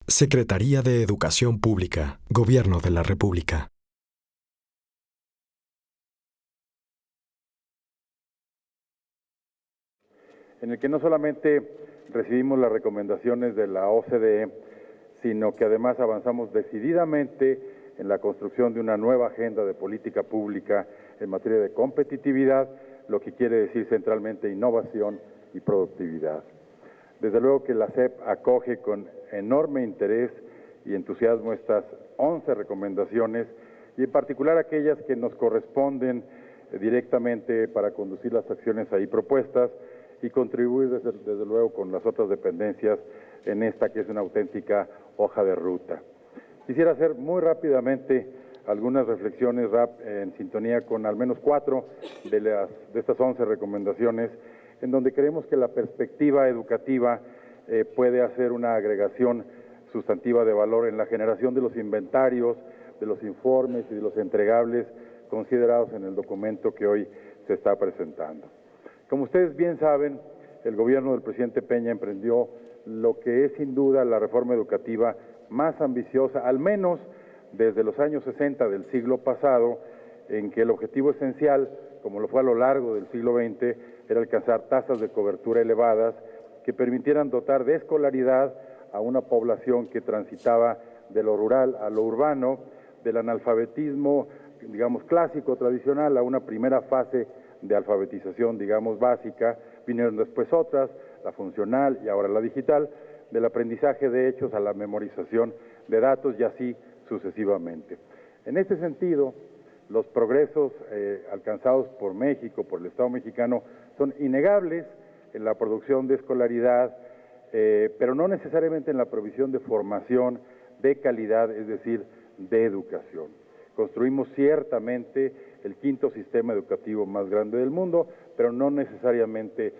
Secretaría de Educación Pública, Gobierno de la República. En el que no solamente recibimos las recomendaciones de la OCDE, sino que además avanzamos decididamente en la construcción de una nueva agenda de política pública en materia de competitividad, lo que quiere decir centralmente innovación y productividad. Desde luego que la SEP acoge con enorme interés y entusiasmo estas 11 recomendaciones y en particular aquellas que nos corresponden directamente para conducir las acciones ahí propuestas y contribuir desde luego con las otras dependencias en esta que es una auténtica hoja de ruta. Quisiera hacer muy rápidamente algunas reflexiones en sintonía con al menos 4 de estas 11 recomendaciones, en donde creemos que la perspectiva educativa puede hacer una agregación sustantiva de valor en la generación de los inventarios, de los informes y de los entregables considerados en el documento que hoy se está presentando. Como ustedes bien saben, el gobierno del presidente Peña emprendió lo que es sin duda la reforma educativa más ambiciosa, al menos desde los años 60 del siglo pasado, en que el objetivo esencial, como lo fue a lo largo del siglo XX, era alcanzar tasas de cobertura elevadas que permitieran dotar de escolaridad a una población que transitaba de lo rural a lo urbano, del analfabetismo, digamos, clásico, tradicional, a una primera fase de alfabetización, digamos, básica. Vinieron después otras, la funcional y ahora la digital, del aprendizaje de hechos a la memorización de datos y así sucesivamente. En este sentido, los progresos alcanzados por México, por el Estado mexicano, son innegables en la producción de escolaridad, pero no necesariamente en la provisión de formación de calidad, es decir, de educación. Construimos ciertamente el quinto sistema educativo más grande del mundo, pero no necesariamente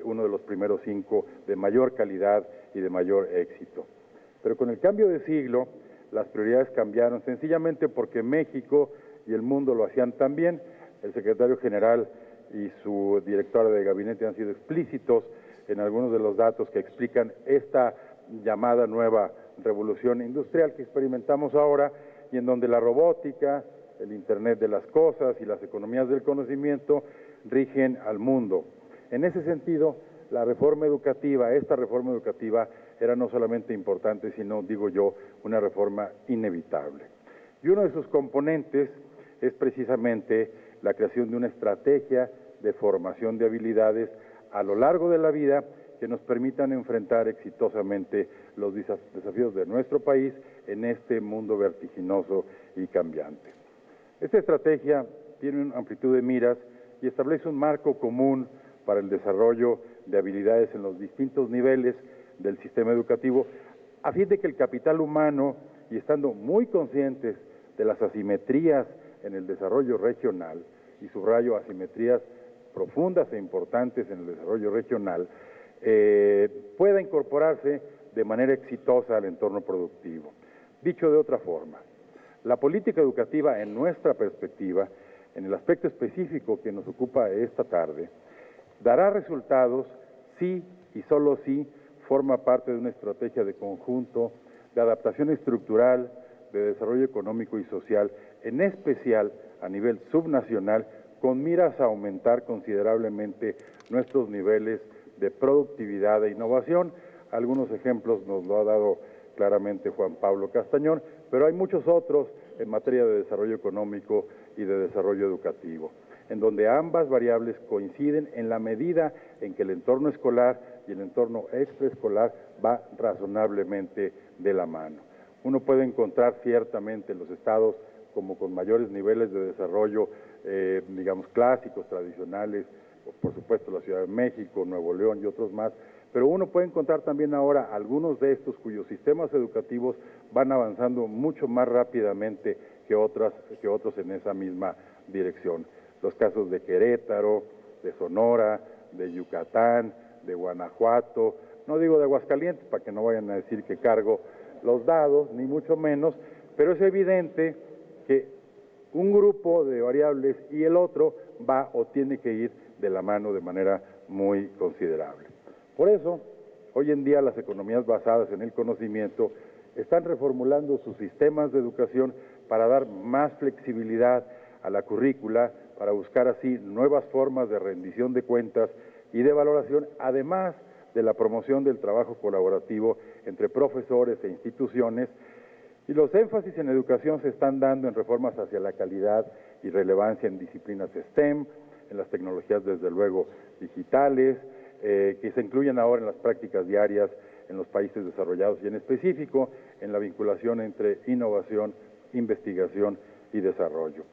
uno de los primeros 5 de mayor calidad y de mayor éxito. Pero con el cambio de siglo, las prioridades cambiaron sencillamente porque México y el mundo lo hacían tan bien. El secretario general y su directora de gabinete han sido explícitos en algunos de los datos que explican esta llamada nueva revolución industrial que experimentamos ahora y en donde la robótica, el Internet de las cosas y las economías del conocimiento rigen al mundo. En ese sentido, esta reforma educativa era no solamente importante, sino, digo yo, una reforma inevitable. Y uno de sus componentes es precisamente la creación de una estrategia de formación de habilidades a lo largo de la vida que nos permitan enfrentar exitosamente los desafíos de nuestro país en este mundo vertiginoso y cambiante. Esta estrategia tiene una amplitud de miras y establece un marco común para el desarrollo de habilidades en los distintos niveles del sistema educativo, a fin de que el capital humano, y estando muy conscientes de las asimetrías en el desarrollo regional, y subrayo asimetrías profundas e importantes en el desarrollo regional, pueda incorporarse de manera exitosa al entorno productivo. Dicho de otra forma, la política educativa, en nuestra perspectiva, en el aspecto específico que nos ocupa esta tarde, dará resultados si y solo si forma parte de una estrategia de conjunto, de adaptación estructural, de desarrollo económico y social, en especial a nivel subnacional, con miras a aumentar considerablemente nuestros niveles de productividad e innovación. Algunos ejemplos nos lo ha dado claramente Juan Pablo Castañón, pero hay muchos otros en materia de desarrollo económico y de desarrollo educativo, en donde ambas variables coinciden en la medida en que el entorno escolar y el entorno extraescolar va razonablemente de la mano. Uno puede encontrar ciertamente los estados como con mayores niveles de desarrollo, digamos, clásicos, tradicionales, por supuesto la Ciudad de México, Nuevo León y otros más, pero uno puede encontrar también ahora algunos de estos cuyos sistemas educativos van avanzando mucho más rápidamente que otros en esa misma dirección. Los casos de Querétaro, de Sonora, de Yucatán, de Guanajuato, no digo de Aguascalientes para que no vayan a decir que cargo los dados, ni mucho menos, pero es evidente que un grupo de variables y el otro va o tiene que ir de la mano de manera muy considerable. Por eso, Hoy en día las economías basadas en el conocimiento están reformulando sus sistemas de educación para dar más flexibilidad a la currícula, para buscar así nuevas formas de rendición de cuentas y de valoración, además de la promoción del trabajo colaborativo entre profesores e instituciones. Y los énfasis en educación se están dando en reformas hacia la calidad y relevancia en disciplinas STEM, en las tecnologías desde luego digitales, que se incluyen ahora en las prácticas diarias en los países desarrollados y en específico en la vinculación entre innovación, investigación y desarrollo.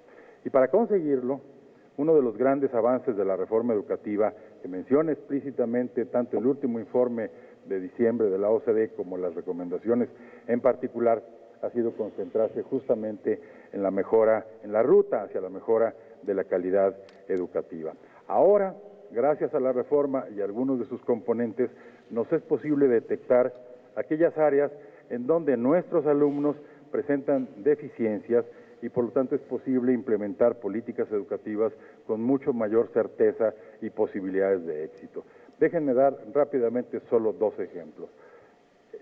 Y para conseguirlo, uno de los grandes avances de la reforma educativa que menciona explícitamente tanto el último informe de diciembre de la OCDE como las recomendaciones en particular ha sido concentrarse justamente en la mejora, en la ruta hacia la mejora de la calidad educativa. Ahora, gracias a la reforma y a algunos de sus componentes, nos es posible detectar aquellas áreas en donde nuestros alumnos presentan deficiencias y por lo tanto es posible implementar políticas educativas con mucho mayor certeza y posibilidades de éxito. Déjenme dar rápidamente solo dos ejemplos.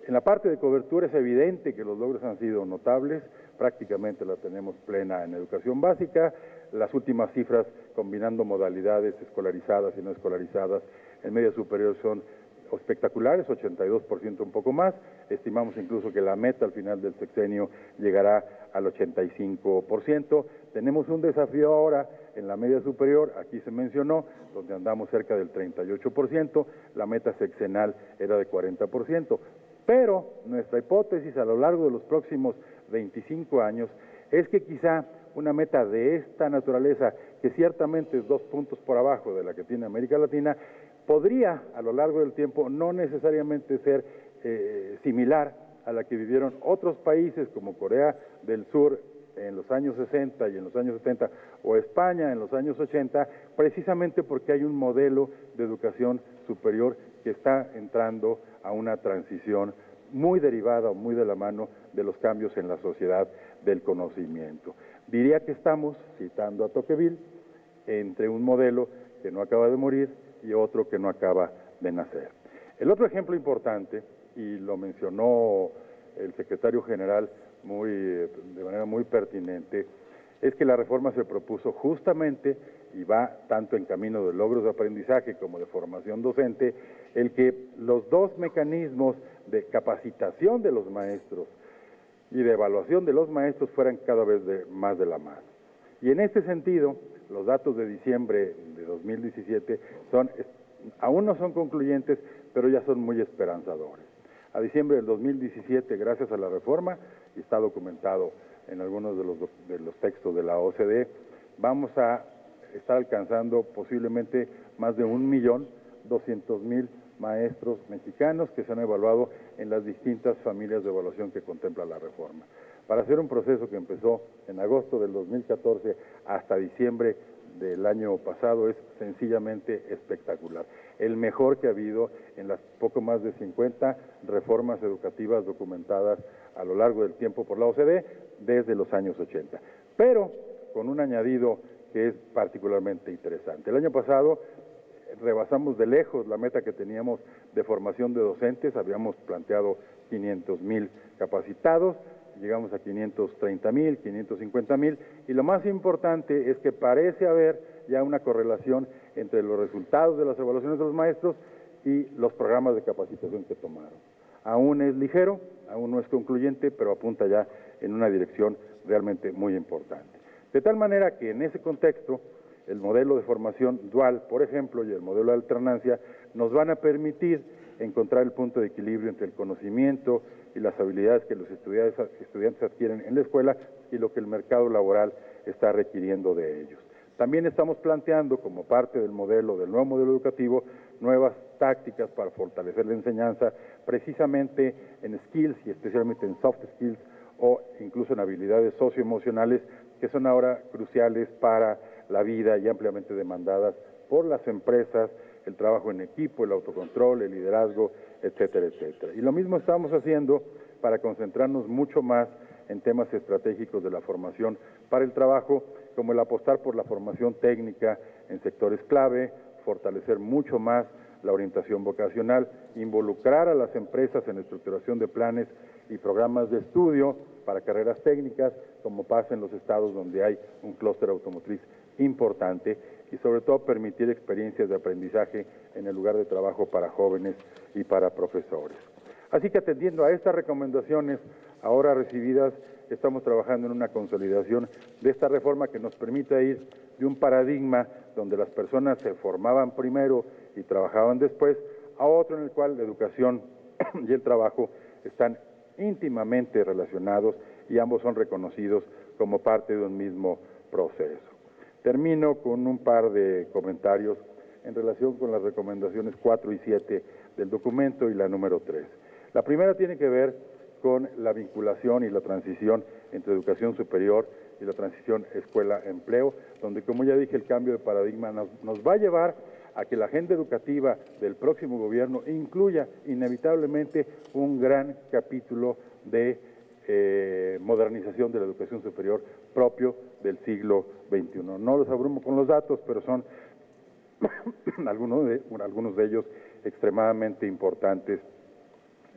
En la parte de cobertura es evidente que los logros han sido notables, prácticamente la tenemos plena en educación básica, las últimas cifras combinando modalidades escolarizadas y no escolarizadas en media superior son espectaculares, 82%, un poco más, estimamos incluso que la meta al final del sexenio llegará al 85%. Tenemos un desafío ahora en la media superior, aquí se mencionó, donde andamos cerca del 38%, la meta sexenal era de 40%, pero nuestra hipótesis a lo largo de los próximos 25 años es que quizá una meta de esta naturaleza, que ciertamente es 2 puntos por abajo de la que tiene América Latina, podría a lo largo del tiempo no necesariamente ser similar a la que vivieron otros países como Corea del Sur en los años 60 y en los años 70 o España en los años 80, precisamente porque hay un modelo de educación superior que está entrando a una transición muy derivada o muy de la mano de los cambios en la sociedad del conocimiento. Diría que estamos, citando a Tocqueville, entre un modelo que no acaba de morir y otro que no acaba de nacer. El otro ejemplo importante, y lo mencionó el secretario general de manera muy pertinente, es que la reforma se propuso justamente, y va tanto en camino de logros de aprendizaje como de formación docente, el que los dos mecanismos de capacitación de los maestros y de evaluación de los maestros fueran cada vez más de la mano. Y en este sentido, los datos de diciembre de 2017 aún no son concluyentes, pero ya son muy esperanzadores. A diciembre del 2017, gracias a la reforma, y está documentado en algunos de los textos de la OCDE, vamos a estar alcanzando posiblemente más de 1.200.000 maestros mexicanos que se han evaluado en las distintas familias de evaluación que contempla la reforma. Para hacer un proceso que empezó en agosto del 2014 hasta diciembre del año pasado es sencillamente espectacular. El mejor que ha habido en las poco más de 50 reformas educativas documentadas a lo largo del tiempo por la OCDE desde los años 80. Pero con un añadido que es particularmente interesante. El año pasado rebasamos de lejos la meta que teníamos de formación de docentes, habíamos planteado 500.000 capacitados, llegamos a 530.000, 550.000, y lo más importante es que parece haber ya una correlación entre los resultados de las evaluaciones de los maestros y los programas de capacitación que tomaron. Aún es ligero, aún no es concluyente, pero apunta ya en una dirección realmente muy importante. De tal manera que en ese contexto, el modelo de formación dual, por ejemplo, y el modelo de alternancia, nos van a permitir encontrar el punto de equilibrio entre el conocimiento y las habilidades que los estudiantes adquieren en la escuela y lo que el mercado laboral está requiriendo de ellos. También estamos planteando, como parte del nuevo modelo educativo, nuevas tácticas para fortalecer la enseñanza, precisamente en skills y especialmente en soft skills o incluso en habilidades socioemocionales que son ahora cruciales para la vida y ampliamente demandadas por las empresas, el trabajo en equipo, el autocontrol, el liderazgo, etcétera, etcétera. Y lo mismo estamos haciendo para concentrarnos mucho más en temas estratégicos de la formación para el trabajo, como el apostar por la formación técnica en sectores clave, fortalecer mucho más la orientación vocacional, involucrar a las empresas en la estructuración de planes y programas de estudio para carreras técnicas, como pasa en los estados donde hay un clúster automotriz importante, y sobre todo permitir experiencias de aprendizaje en el lugar de trabajo para jóvenes y para profesores. Así que atendiendo a estas recomendaciones ahora recibidas, estamos trabajando en una consolidación de esta reforma que nos permita ir de un paradigma donde las personas se formaban primero y trabajaban después, a otro en el cual la educación y el trabajo están íntimamente relacionados y ambos son reconocidos como parte de un mismo proceso. Termino con un par de comentarios en relación con las recomendaciones 4 y 7 del documento y la número 3. La primera tiene que ver con la vinculación y la transición entre educación superior y la transición escuela-empleo, donde, como ya dije, el cambio de paradigma nos va a llevar a que la agenda educativa del próximo gobierno incluya inevitablemente un gran capítulo de modernización de la educación superior propio del siglo XXI. No los abrumo con los datos, pero son algunos de ellos extremadamente importantes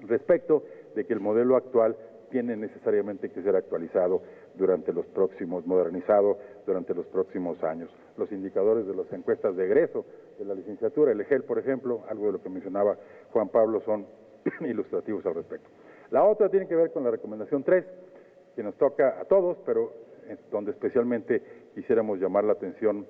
respecto de que el modelo actual tiene necesariamente que ser actualizado modernizado durante los próximos años. Los indicadores de las encuestas de egreso de la licenciatura, el EGEL, por ejemplo, algo de lo que mencionaba Juan Pablo, son ilustrativos al respecto. La otra tiene que ver con la recomendación 3, que nos toca a todos, pero donde especialmente quisiéramos llamar la atención,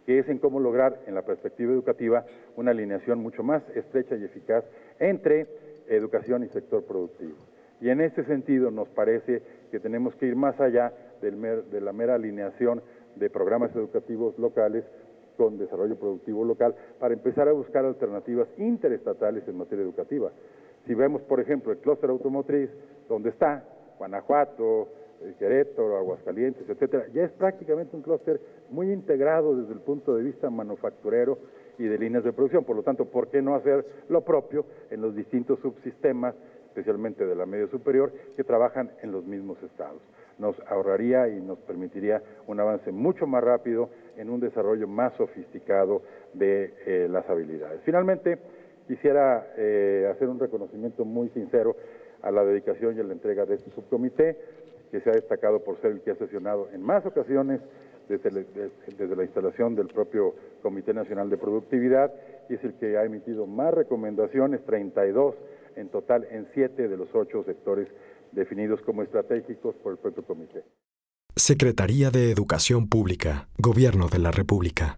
que es en cómo lograr, en la perspectiva educativa, una alineación mucho más estrecha y eficaz entre educación y sector productivo. Y en este sentido nos parece que tenemos que ir más allá de la mera alineación de programas educativos locales con desarrollo productivo local para empezar a buscar alternativas interestatales en materia educativa. Si vemos, por ejemplo, el clúster automotriz, donde está Guanajuato, Querétaro, Aguascalientes, etcétera, ya es prácticamente un clúster muy integrado desde el punto de vista manufacturero y de líneas de producción. Por lo tanto, ¿por qué no hacer lo propio en los distintos subsistemas, especialmente de la media superior, que trabajan en los mismos estados? Nos ahorraría y nos permitiría un avance mucho más rápido en un desarrollo más sofisticado de las habilidades. Finalmente, quisiera hacer un reconocimiento muy sincero a la dedicación y a la entrega de este subcomité, que se ha destacado por ser el que ha sesionado en más ocasiones desde la instalación del propio Comité Nacional de Productividad, y es el que ha emitido más recomendaciones, 32 en total, en 7 de los 8 sectores definidos como estratégicos por el propio comité. Secretaría de Educación Pública, Gobierno de la República.